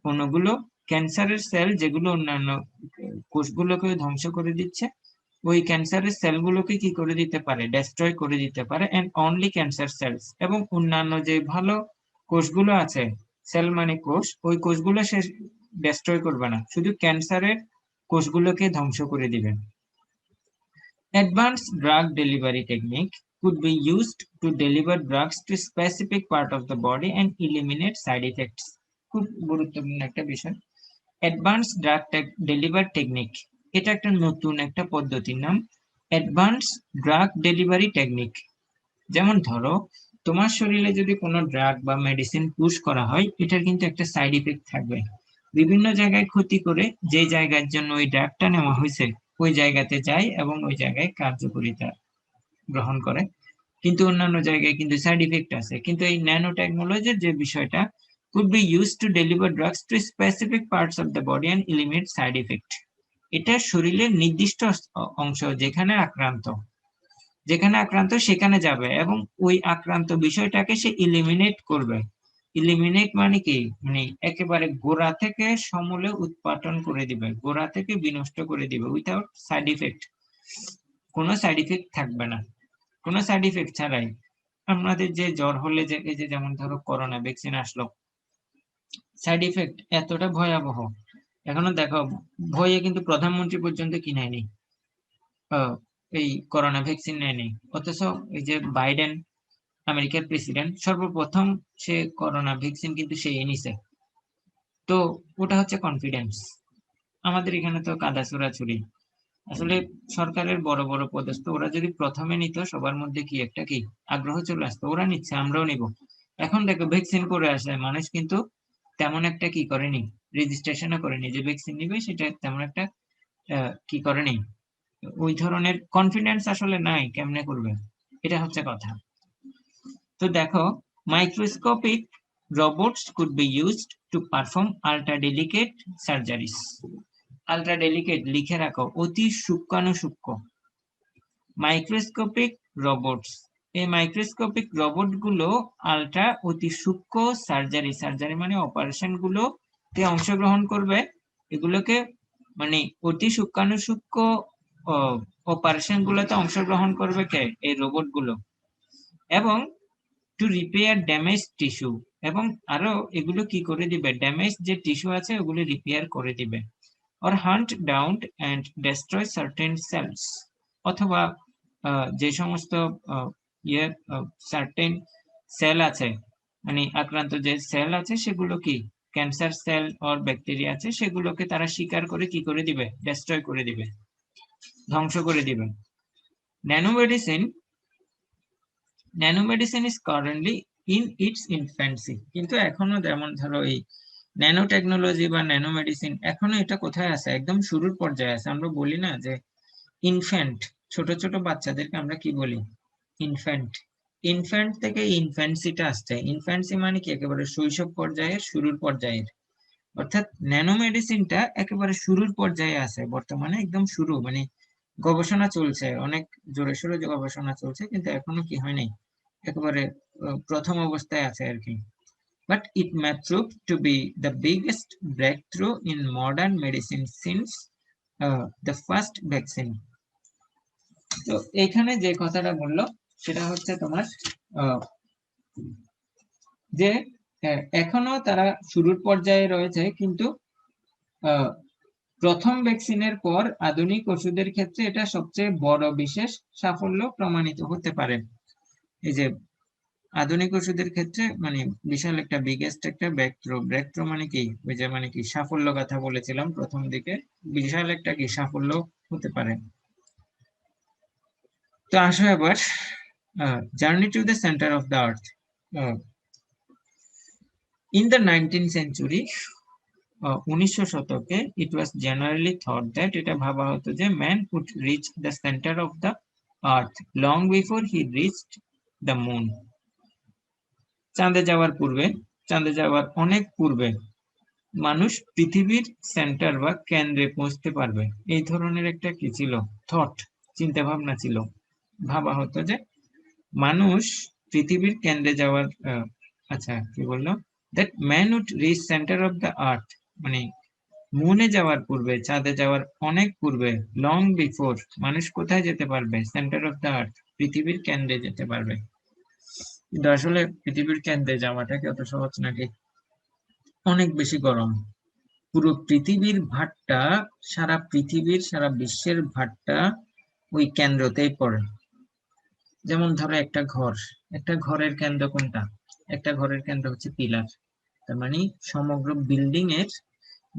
অণুগুলো, ক্যান্সারের সেল যেগুলো অন্যান্য কোষগুলোকে ধ্বংস করে দিচ্ছে, ওই ক্যান্সারের সেলগুলোকে কি করে দিতে পারে? ডেস্ট্রয় করে দিতে পারে। এন্ড অনলি ক্যান্সার সেলস, এবং অন্যান্য যে ভালো কোষগুলো আছে, সেল মানে কোষ, ওই কোষগুলো সে ডেস্ট্রয় করবে না, শুধু ক্যান্সারের কোষগুলোকে ধ্বংস করে দিবে। Advanced drug delivery technique could be used to deliver drugs to specific part of the body and eliminate side effects. খুব গুরুত্বপূর্ণ একটা বিষয়। অ্যাডভান্স ড্রাগ ডেলিভারি টেকনিক, এটা একটা নতুন একটা পদ্ধতির নাম, অ্যাডভান্স ড্রাগ ডেলিভারি টেকনিক। যেমন ধরো তোমার শরীরে যদি কোনো ড্রাগ বা মেডিসিন পুশ করা হয়, এটার কিন্তু একটা সাইড ইফেক্ট থাকবে, বিভিন্ন জায়গায় ক্ষতি করে যে জায়গার জন্য ওই ড্রাগটা নেওয়া হয়েছে ওই জায়গাতে যায় এবং ওই জায়গায় কার্যকারিতা গ্রহণ করে, কিন্তু অন্যান্য জায়গায় কিন্তু সাইড ইফেক্ট আছে। কিন্তু এই ন্যানো টেকনোলজির যে বিষয়টা, could be used to deliver drugs to specific parts of the body and eliminate side effect। এটা শরীরের নির্দিষ্ট অংশ যেখানে আক্রান্ত সেখানে যাবে এবং ওই আক্রান্ত বিষয়টাকে সে ইলিমিনেট করবে। ইলিমিনেট মানে কি, মানে একেবারে গোড়া থেকে সমূলে উৎপাটন করে দিবে, গোড়া থেকে বিনষ্ট করে দিবে, উইথাউট সাইড ইফেক্ট। কোনো সাইড ইফেক্ট থাকবে না, কোনো সাইড ইফেক্ট ছাড়াই। আমাদের যে জ্বর হলে যে এই যে যেমন ধরো করোনা ভ্যাকসিন আসলো, সাইড ইফেক্ট এতটা ভয়াবহ, এখনো দেখো ভয়ে কিন্তু প্রধানমন্ত্রী পর্যন্ত কি নেয়নি, এই করোনা ভ্যাকসিন নেয়নি, অথচ এই যে বাইডেন আমেরিকার প্রেসিডেন্ট সর্বপ্রথম সে করোনা ভ্যাকসিন কিন্তু সে নিছে। তো ওটা হচ্ছে কনফিডেন্স। আমাদের এখানে তো কাদা ছোড়াছুড়ি, আসলে সরকারের বড় বড় পদস্থ ওরা যদি প্রথমে নিত সবার মধ্যে কি একটা কি আগ্রহ চলে আসতো, ওরা নিচ্ছে আমরাও নিব। এখন দেখো ভ্যাকসিন করে আসে মানুষ কিন্তু তেমন একটা কি করেনি, রেজিস্ট্রেশনও করেনি যে ভ্যাকসিন নিবে, সেটা তেমন একটা কি করেনি, ওই ধরনের কনফিডেন্স আসলে নাই, কেমনে করবে, এটা হচ্ছে কথা। তো দেখো microscopic robots could be used to perform ultra delicate surgeries. Ultra delicate লিখে রাখো, অতি সূক্ষ্মাণুসূক্ষ্ম মাইক্রোস্কোপিক রোবটস। এই মাইক্রোস্কোপিক রোবট গুলো আল্ট্রা অতি সূক্ষ্ম সার্জারি মানে অপারেশন গুলোতে অংশগ্রহণ করবে। এগুলোকে মানে অতি সূক্ষ্মাণুসূক্ষ্ম অপারেশন গুলোতে অংশগ্রহণ করবে কে, এই রোবট গুলো। এবং টু রিপেয়ার ড্যামেজ টিস্যু, এবং আরো এগুলো কি করে দিবে, ড্যামেজ যে টিস্যু আছে ওগুলো রিপেয়ার করে দিবে। or hunt down and destroy certain cells, অথবা যে সমস্ত সার্টেন সেল আছে, মানে আক্রান্ত যে সেল আছে সেগুলো কি ক্যান্সার সেল অর ব্যাকটেরিয়া আছে, সেগুলোকে তারা শিকার করে কি করে দিবে, ডেস্ট্রয় করে দিবে, ধ্বংস করে দিবে। Nanomedicine is currently in it's infancy, কিন্তু এখনো যেমন ধরো এই ন্যানো টেকনোলজি বা ন্যানো মেডিসিন এখনো এটা কোথায় আছে, একদম শুরুর পর্যায়ে আছে। আমরা বলি না যে ইনফ্যান্ট, ছোট ছোট বাচ্চাদেরকে আমরা কি বলি, ইনফ্যান্ট। ইনফ্যান্ট থেকে ইনফ্যান্সিটা আসছে, ইনফ্যান্সি মানে কি একেবারে শৈশব পর্যায়ের শুরুর পর্যায়ের, অর্থাৎ ন্যানো মেডিসিনটা একেবারে শুরুর পর্যায়ে আছে বর্তমানে, একদম শুরু, মানে গবেষণা চলছে, অনেক জোরে সোরে গবেষণা চলছে, কিন্তু এখনো কি হয়নি, একেবারে প্রথম অবস্থায় আছে আর কি। But it may prove to be the biggest breakthrough in modern medicine since the first vaccine. তো এখানে যে কথাটা বললো সেটা হচ্ছে তোমার যে এখনো তারা শুরুর পর্যায়ে রয়েছে, কিন্তু প্রথম ভ্যাকসিনের পর আধুনিক ওষুধের ক্ষেত্রে এটা সবচেয়ে বড় বিশেষ সাফল্য প্রমাণিত হতে পারে। এই যে আধুনিক ওষুধের ক্ষেত্রে মানে বিশাল একটা বিগেস্ট একটা ব্রেকথ্রু মানে কি, ওই যে মানে কি সাফল্য কথা বলেছিলাম প্রথম দিকে, বিশাল একটা কি সাফল্য হতে পারে। তো আসো এবার journey to the centre of the earth. In the 19th century, 1900 শতকে, it was generally thought that, এটা ভাবা হতো যে man would reach the centre of the earth long before he reached the moon. চাঁদে যাওয়ার পূর্বে, চাঁদে যাওয়ার অনেক পূর্বে মানুষ পৃথিবীর সেন্টার বা কেন্দ্রে পৌঁছতে পারবে, এই ধরনের একটা কি ছিল, থট, চিন্তা ভাবনা ছিল। ভাবা হতো যে মানুষ পৃথিবীর কেন্দ্রে যাওয়ার আচ্ছা কি বললো, that man would reach centre of the earth, মানে মুনে যাওয়ার পূর্বে, চাঁদে যাওয়ার অনেক পূর্বে, লং বিফোর মানুষ কোথায় যেতে পারবে, সেন্টার অফ দ্য আর্থ, পৃথিবীর কেন্দ্রে যেতে পারবে। কিন্তু আসলে পৃথিবীর কেন্দ্রে যাওয়াটা কি অত সহজ নাকি, অনেক বেশি গরম। পুরো পৃথিবীর ভারটা, সারা পৃথিবীর সারা বিশ্বের ভারটা ওই কেন্দ্রতেই পড়ে। যেমন ধরো একটা ঘর, একটা ঘরের কেন্দ্র কোনটা, একটা ঘরের কেন্দ্র হচ্ছে পিলার, তার মানে সমগ্র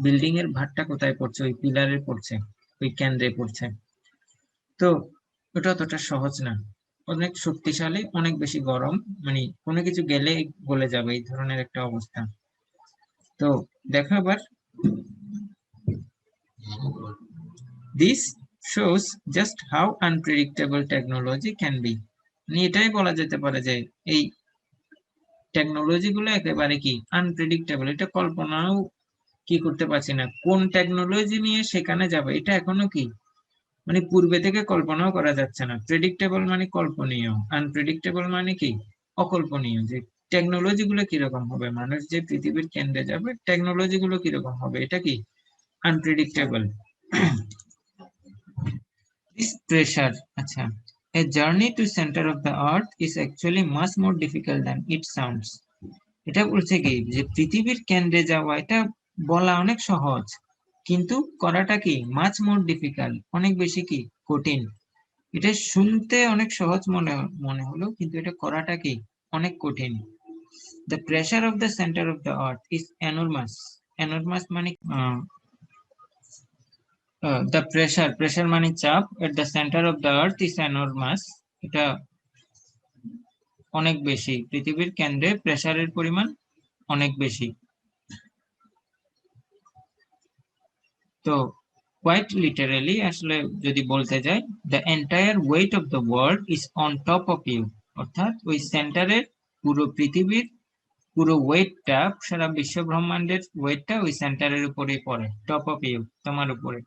বিল্ডিং এর ভারটা কোথায় পড়ছে, ওই পিলারে পড়ছে, ওই কেন্দ্রে পড়ছে। তো ওটা অতটা সহজ না, অনেক শক্তিশালী, অনেক বেশি গরম, মানে কোনো কিছু গেলে গলে যাবে, এই ধরনের একটা অবস্থা। তো দেখো এবার, this shows just how unpredictable technology can be। মানে এটাই বলা যেতে পারে যে এই টেকনোলজি গুলো একেবারে কি আনপ্রেডিক্টেবল, এটা কল্পনাও কি করতে পারছি না, কোন টেকনোলজি নিয়ে সেখানে যাবে এটা এখনো কি মানে পূর্বে থেকে কল্পনাও করা যাচ্ছে না। প্রেডিক্টেবল মানে কল্পনীয়, আনপ্রেডিক্টেবল মানে কি অকল্পনীয়, যে টেকনোলজি গুলো কিরকম হবে, মানুষ যে পৃথিবীর কেন্দ্রে যাবে টেকনোলজি গুলো কিরকম হবে, এটা কি আনপ্রেডিক্টেবল। This pressure, আচ্ছা, a journey to center of the earth is actually much more difficult than it sounds। এটা বলছে কি যে পৃথিবীর কেন্দ্রে যাওয়া এটা বলা অনেক সহজ, কিন্তু করাটা কি মাচ মোর ডিফিকাল্ট, অনেক বেশি কি কঠিন। এটা শুনতে অনেক সহজ মনে হলো, কিন্তু এটা করাটা কি অনেক কঠিন। The pressure of the center of the earth is enormous। enormous মানে the pressure মানে চাপ, at the center of the earth is enormous, এটা অনেক বেশি, পৃথিবীর কেন্দ্রে প্রেসারের পরিমাণ অনেক বেশি। তো quite literally আসলে যদি বলতে যাই, the entire weight of the world is on top of you, অর্থাৎ ওই সেন্টারের পুরো পৃথিবীর পুরো ওয়েটটা, সারা বিশ্ব ব্রহ্মাণ্ডের ওয়েটটা ওই সেন্টারের উপরেই পড়ে, টপ অফ ইউ, তোমার উপরে।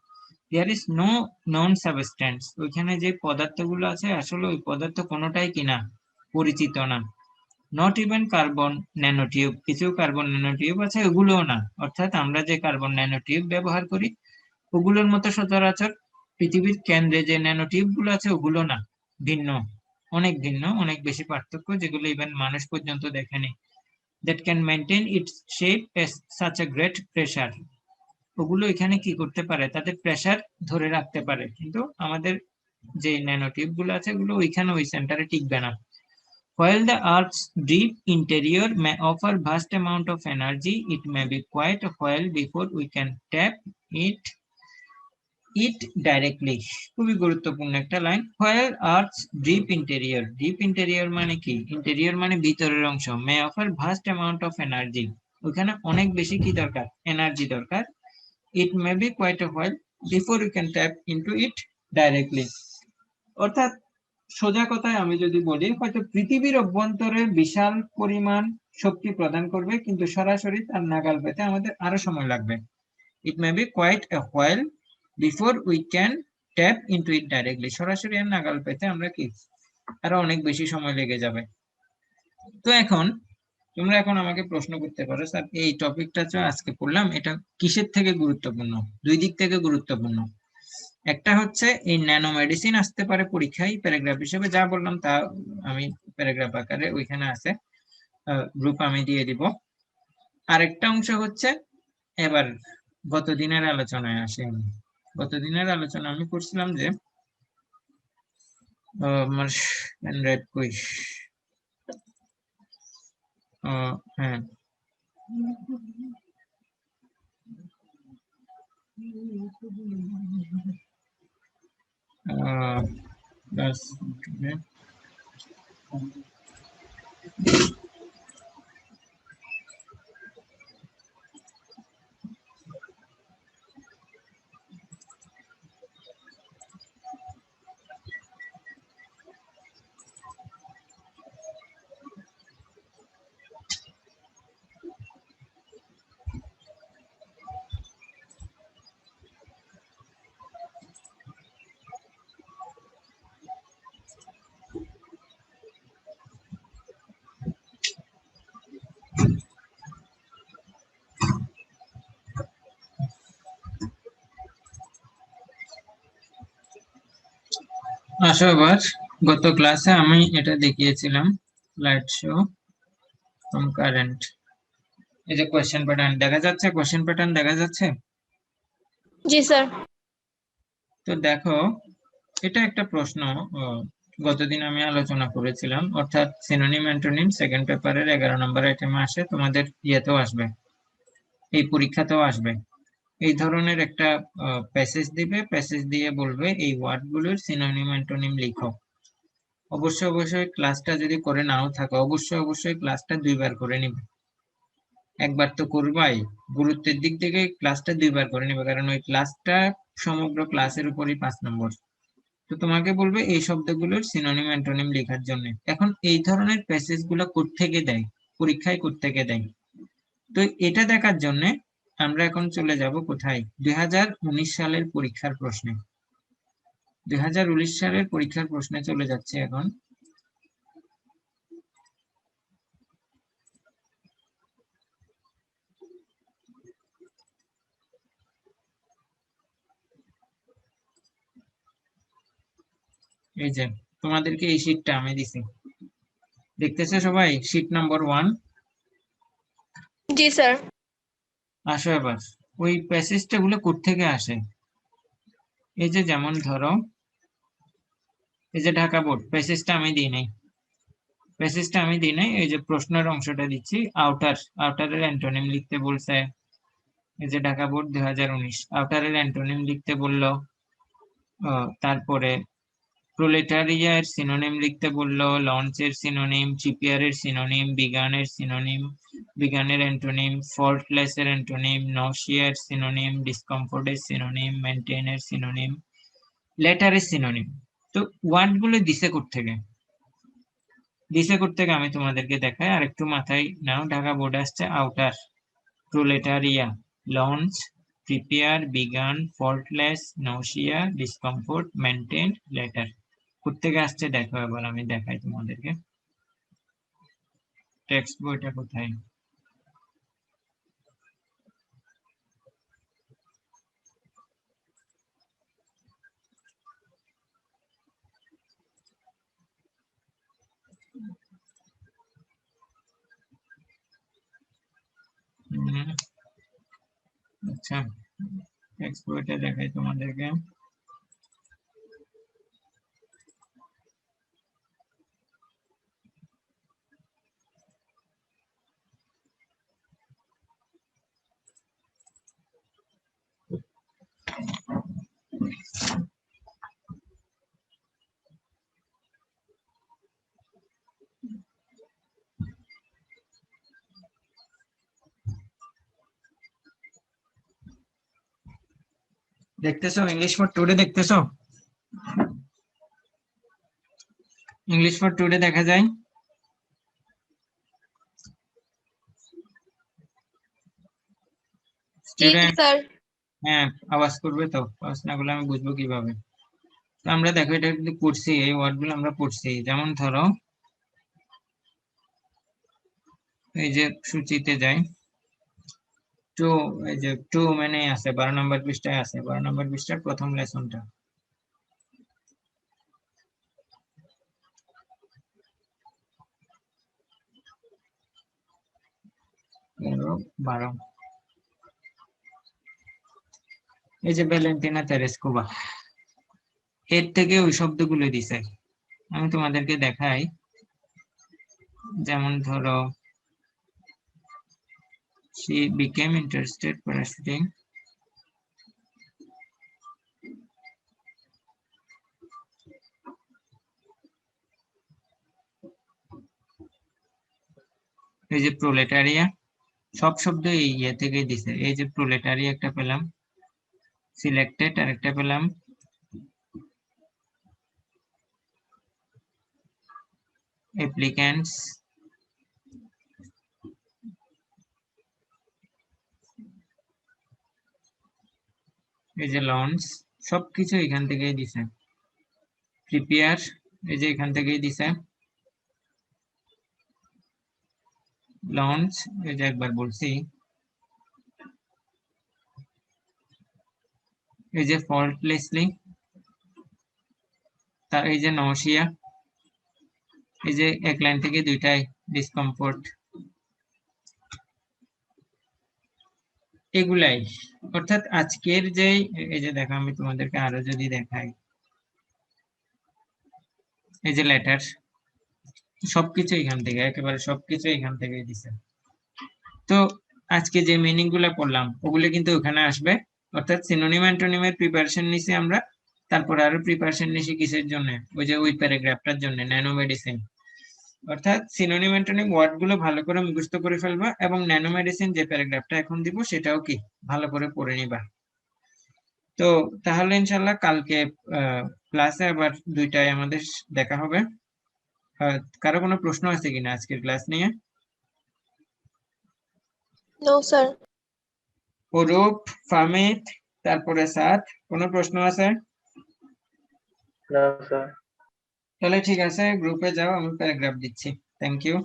There is no non substance, ওইখানে যে পদার্থগুলো আছে আসলে ওই পদার্থ কোনোটাই কিনা পরিচিত না। নট ইভেন কার্বন ন্যানোটিউব, কিছু কার্বন ন্যানোটিউব আছে, ওগুলোও না, অর্থাৎ আমরা যে কার্বন ন্যানোটিউব ব্যবহার করি ওগুলোর মতো সচরাচর পৃথিবীর কেন্দ্রে যে ন্যানোটিউব গুলো আছে ওগুলো না, ভিন্ন, ভিন্ন, অনেক বেশি পার্থক্য, যেগুলো ইভেন মানুষ পর্যন্ত দেখেনি। that can maintain its shape at such a great pressure, ওগুলো এখানে কি করতে পারে, তাদের প্রেসার ধরে রাখতে পারে, কিন্তু আমাদের যে ন্যানোটিউব গুলো আছে ওগুলো ওইখানে ওই সেন্টারে টিকবে না। While the Earth's deep interior may offer vast amount of energy, it may be quite a while before we can tap it directly। খুবই গুরুত্বপূর্ণ একটা line, while Earth's deep interior মানে কি, ইন্টেরিয়র মানে ভিতরের অংশ, may offer vast amount of energy, ওখানে অনেক বেশি কি দরকার, এনার্জি দরকার। it may be quite a while before you can tap into it directly, অর্থাৎ সোজা কথায় আমি যদি বলি, হয়তো পৃথিবীর অভ্যন্তরে বিশাল পরিমাণ শক্তি প্রদান করবে, কিন্তু সরাসরি তার নাগাল পেতে আমাদের আরো সময় লাগবে। it may be quite a while before we can tap into it directly, সরাসরি এর নাগাল পেতে আমরা কি আরো অনেক বেশি সময় লেগে যাবে। তো এখন তোমরা এখন আমাকে প্রশ্ন করতে পারো, স্যার এই টপিকটা যে আজকে পড়লাম এটা কিসের থেকে গুরুত্বপূর্ণ? দুই দিক থেকে গুরুত্বপূর্ণ। একটা হচ্ছে এই ন্যানো মেডিসিন আসতে পারে পরীক্ষায় প্যারাগ্রাফ হিসেবে, যা বললাম তা আমি প্যারাগ্রাফ আকারে ওইখানে আছে, গ্রুপ আমি দিয়ে দিব। আরেকটা অংশ হচ্ছে এবার গতদিনের আলোচনায় আসে, গতদিনের আলোচনা আমি করছিলাম যে আমার হ্যান্ডরাইট কই, হ্যাঁ আসো এবার, গত ক্লাসে আমি এটা দেখিয়েছিলাম, লাইট শো ফ্রম কারেন্ট, এই যে কোশ্চেন প্যাটার্ন দেখা যাচ্ছে, কোশ্চেন প্যাটার্ন দেখা যাচ্ছে। জি স্যার। তো দেখো এটা একটা প্রশ্ন, গতদিন আমি আলোচনা করেছিলাম, অর্থাৎ সিনোনিম অ্যান্টোনিম সেকেন্ড পেপারের 11 নম্বর আইটেমে আসে, তোমাদের ইয়েতেও আসবে, এই পরীক্ষাতেও আসবে। এই ধরনের একটা প্যাসেজ দিবে, প্যাসেজ দিয়ে বলবে এই ওয়ার্ডগুলোর সিনোনিম অ্যান্টোনিম লিখো। অবশ্যই অবশ্যই ক্লাসটা যদি করে নাও থাকো, অবশ্যই অবশ্যই ক্লাসটা 2বার করে নিবে। একবার তো করবাই, গুরুত্বের দিক থেকে ক্লাসটা 2বার করে নিবে, কারণ ওই ক্লাসটা সমগ্র ক্লাসের উপরই 5 নম্বর। তো তোমাকে বলবে এই শব্দগুলোর সিনোনিম অ্যান্টোনিম লেখার জন্য। এখন এই ধরনের প্যাসেজ গুলো কোত্থেকে দেয়, পরীক্ষায় কোত্থেকে দেয়, তো এটা দেখার জন্য আমরা এখন চলে যাব কোথায়, 2019 সালের পরীক্ষার প্রশ্নে। 2019 সালের পরীক্ষার প্রশ্নে চলে যাচ্ছে এখন। এই যে তোমাদেরকে এই শীটটা আমি দিছি, দেখতেছো সবাই, শীট নাম্বার 1। জি স্যার। আসো এবার ওই প্যাসেজটা গুলো কোত্থেকে আসে। এই যে যেমন ধরো, এই যে ঢাকা বোর্ড প্যাসেজটা আমি দিই নাই, এই যে প্রশ্নের অংশটা দিচ্ছি, আউটারের অ্যান্টোনিম লিখতে বলছে। এই যে ঢাকা বোর্ড 2019, আউটারের অ্যান্টোনিম লিখতে বললো। তারপরে প্রোলেটারিয়া এর সিনোনিম লিখতে বললো, লঞ্চের সিনোনিম, চিপিয়ারের সিনোনিম, বিগানের অ্যান্টোনিম, ফল্টলেস এর অ্যান্টোনিম, নসিয়ার সিনোনিম, ডিসকমফোর্টের সিনোনিম, মেনটেনের সিনোনিম, লেটারের সিনোনিম। তো ওয়ার্ড গুলো দিছে কোত্থেকে, আমি তোমাদেরকে দেখাই, আর একটু মাথায় নাও। ঢাকা বোর্ড আসছে outer, proletariat, launch, prepare, began, faultless, nausea, discomfort, maintain, letter. কোত্থেকে আসছে দেখো, এবার আমি দেখাই তোমাদেরকে। টেক্সট বইটা কোথায়, আচ্ছা টেক্সট বইটা দেখাই তোমাদেরকে। দেখতেছো ইংলিশ ফর টুডে, দেখতেছো ইংলিশ ফর টুডে দেখা যায়। জি স্টুডেন্ট, স্যার। হ্যাঁ আওয়াজ করবে তো, আওয়াজ না করলে আমি বুঝবো কিভাবে। তো আমরা দেখো এটা কিন্তু পড়ছি, এই ওয়ার্ড গুলো আমরা পড়ছি। যেমন ধরো এই যে সূচিতে যাই, টু, এই যে টু মানে আছে 12 নম্বর পৃষ্ঠায় আছে, 12 নম্বর পৃষ্ঠার প্রথম লেসনটা। 12। এই যে ভ্যালেন্টিনা তেরেস্কোভা, এর থেকে ওই শব্দগুলো দিছে, আমি তোমাদেরকে দেখাই। যেমন ধরো, she became interested parachuting, এই যে প্রোলেটারিয়া, সব শব্দ এই ইয়ে থেকে দিছে। এই যে প্রোলেটারিয়া একটা পেলাম, সিলেক্টেড আর একটা পেলাম, অ্যাপ্লিক্যান্টস, এই যে লঞ্চ, সবকিছু এখান থেকেই দিছে। প্রিপেয়ার, এই যে এখান থেকেই দিছে। লঞ্চ, এই যে একবার বলছি। এই যে ফল্টলেসলি, তার এই যে নৌশিয়া, এই যে এক লাইন থেকে দুইটাই, ডিসকমফোর্ট, এগুলাই। অর্থাৎ আজকের যে, এই যে দেখো আমি তোমাদেরকে আরো যদি দেখাই, এই যে লেটার, সবকিছু এখান থেকে, একেবারে সবকিছু এখান থেকে দিছে। তো আজকে যে মিনিং গুলা পড়লাম ওগুলো কিন্তু ওখানে আসবে, অর্থাৎ সিনোনিম অ্যান্টোনিমের প্রিপারেশন নিছি আমরা, তারপরে আরো প্রিপারেশন নিছি কিসের জন্য, ওই যে ওই প্যারাগ্রাফটার জন্য, ন্যানো মেডিসিন। অর্থাৎ সিনোনিম অ্যান্টোনিম ওয়ার্ড গুলো ভালো করে মুখস্থ করে ফেলবা, এবং ন্যানো মেডিসিন যে প্যারাগ্রাফটা এখন দিব সেটাও কি ভালো করে পড়ে নিবা। তো তাহলে ইনশাল্লাহ কালকে ক্লাসে আবার 2টায় আমাদের দেখা হবে। কারো কোনো প্রশ্ন আছে কিনা আজকের ক্লাস নিয়ে? No sir. অরূপ, ফামিদ, তারপরে সাদ, কোনো প্রশ্ন আছে? না স্যার। তাহলে ঠিক আছে, গ্রুপে যাও, আমি প্যারাগ্রাফ দিচ্ছি। Thank you.